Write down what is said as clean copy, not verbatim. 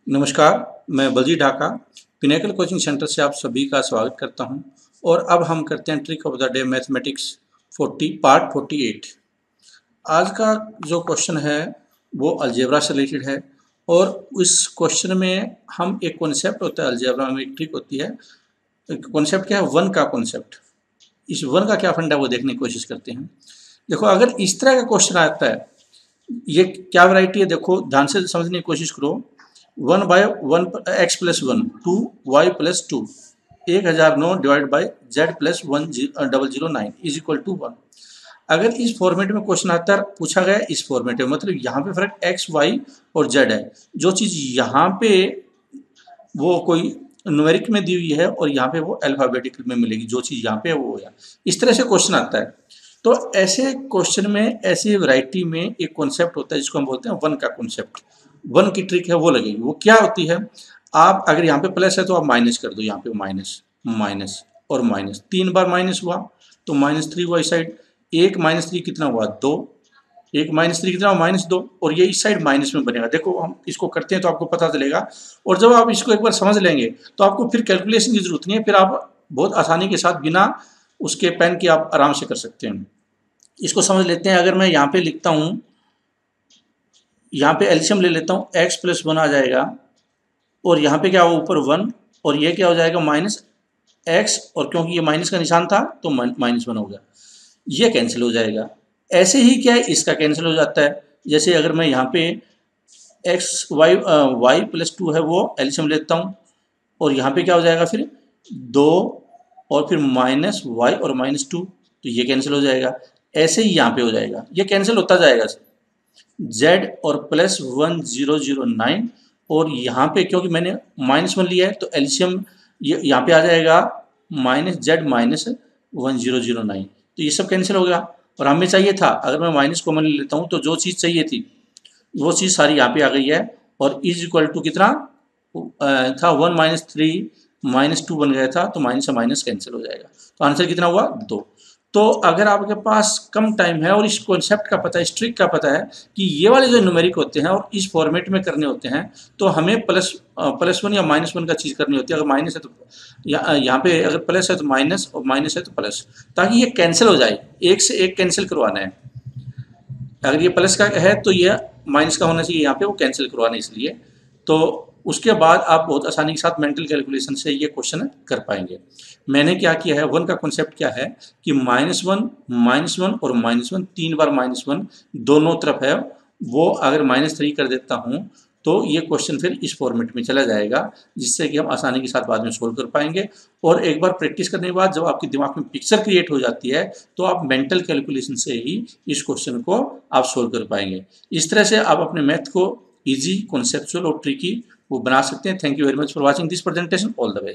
नमस्कार, मैं Baljeet Dhaka Pinnacle coaching centre से आप सभी का स्वागत करता हूं। और अब हम करते हैं trick of the day mathematics 40 part 48। आज का जो क्वेश्चन है वो अलजेब्रा से रिलेटेड है और इस क्वेश्चन में हम एक कॉन्सेप्ट होता है अलजेब्रा में, एक ट्रिक होती है। कॉन्सेप्ट क्या है? वन का कॉन्सेप्ट। इस वन का क्या फंडा है वो देखने की कोशिश करते हैं। देखो, अगर इस तरह का क्वेश्चन आता है, ये क्या वैरायटी है देखो, ध्यान से समझने की कोशिश करो। 1/1 x plus 1 2y plus 2 1009 divide by z plus 1009 is equal to 1। अगर इस फॉर्मेट में क्वेश्चन आता है, पूछा गया इस फॉर्मेट में, मतलब यहाँ पे फर्क x y और z है। जो चीज़ यहाँ पे वो कोई न्यूमेरिक में दी हुई है और यहाँ पे वो अल्फाबेटिकल में मिलेगी, जो चीज़ यहाँ पे है वो है। इस तरह से क्वेश्चन आता है। तो ऐसे क्वेश्चन में, ऐसी वैरायटी में एक कॉन्सेप्ट होता है जिसको हम बोलते हैं वन का कॉन्सेप्ट। वन की ट्रिक है वो लगेगी। वो क्या होती है? आप अगर यहाँ पे प्लस है तो आप माइनस कर दो, यहाँ पे माइनस माइनस और माइनस, 3 बार माइनस हुआ तो -3 हुआ इस साइड। एक -3 कितना हुआ? 2। एक -3 कितना हुआ? -2। और ये इस साइड माइनस में बनेगा। देखो, हम इसको करते हैं तो आपको पता चलेगा। और जब आप इसको एक बार समझ लेंगे तो आपको फिर कैलकुलेशन की जरूरत नहीं है, फिर आप बहुत आसानी के साथ बिना उसके पेन के आप आराम से कर सकते हैं। इसको समझ लेते हैं। अगर मैं यहाँ पे लिखता हूँ, यहाँ पे एलसीएम ले लेता हूँ, x प्लस 1 आ जाएगा और यहाँ पे क्या हो, ऊपर 1 और ये क्या हो जाएगा -x, और क्योंकि ये माइनस का निशान था तो -1 हो गया, ये कैंसिल हो जाएगा। ऐसे ही क्या है, इसका कैंसिल हो जाता है। जैसे अगर मैं यहाँ पे y प्लस 2 है वो एलसीएम लेता हूँ और यहाँ पे क्या हो जाएगा फिर 2 और फिर -y और -2, तो ये कैंसिल हो जाएगा। ऐसे ही यहाँ पे हो जाएगा, ये कैंसिल होता जाएगा। z और प्लस 1009 और यहाँ पे क्योंकि मैंने -1 लिया है तो एलसीएम यहाँ पे आ जाएगा -z -1009, तो ये सब कैंसिल हो गया। और हमें चाहिए था, अगर मैं माइनस कॉमन ले लेता हूँ तो जो चीज़ चाहिए थी वो चीज़ सारी यहाँ पे आ गई है। और इज इक्वल टू कितना था? 1 -3 -2 बन गया था, तो माइनस से माइनस कैंसिल हो जाएगा। तो आंसर कितना हुआ? 2। तो अगर आपके पास कम टाइम है और इस कॉन्सेप्ट का पता है, इस ट्रिक का पता है कि ये वाले जो न्यूमेरिक होते हैं और इस फॉर्मेट में करने होते हैं, तो हमें +1 या -1 का चीज़ करनी होती है। अगर माइनस है तो यहाँ पे अगर प्लस है तो माइनस और माइनस है तो प्लस, ताकि ये कैंसिल हो जाए। एक से एक कैंसिल करवाना है। अगर ये प्लस का है तो ये माइनस का होना चाहिए, यहाँ पे वो कैंसिल करवाना है इसलिए। तो उसके बाद आप बहुत आसानी के साथ मेंटल कैलकुलेशन से ये क्वेश्चन कर पाएंगे। मैंने क्या किया है, वन का कॉन्सेप्ट क्या है कि -1 और -1, 3 बार -1 दोनों तरफ है, वो अगर -3 कर देता हूँ तो ये क्वेश्चन फिर इस फॉर्मेट में चला जाएगा, जिससे कि हम आसानी के साथ बाद में सोल्व कर पाएंगे। और एक बार प्रैक्टिस करने के बाद जब आपके दिमाग में पिक्चर क्रिएट हो जाती है तो आप मेंटल कैलकुलेशन से ही इस क्वेश्चन को आप सोल्व कर पाएंगे। इस तरह से आप अपने मैथ को ईजी, कॉन्सेप्चुअल और ट्रिकी वो बना सकते हैं। Thank you very much for watching this presentation. All the best.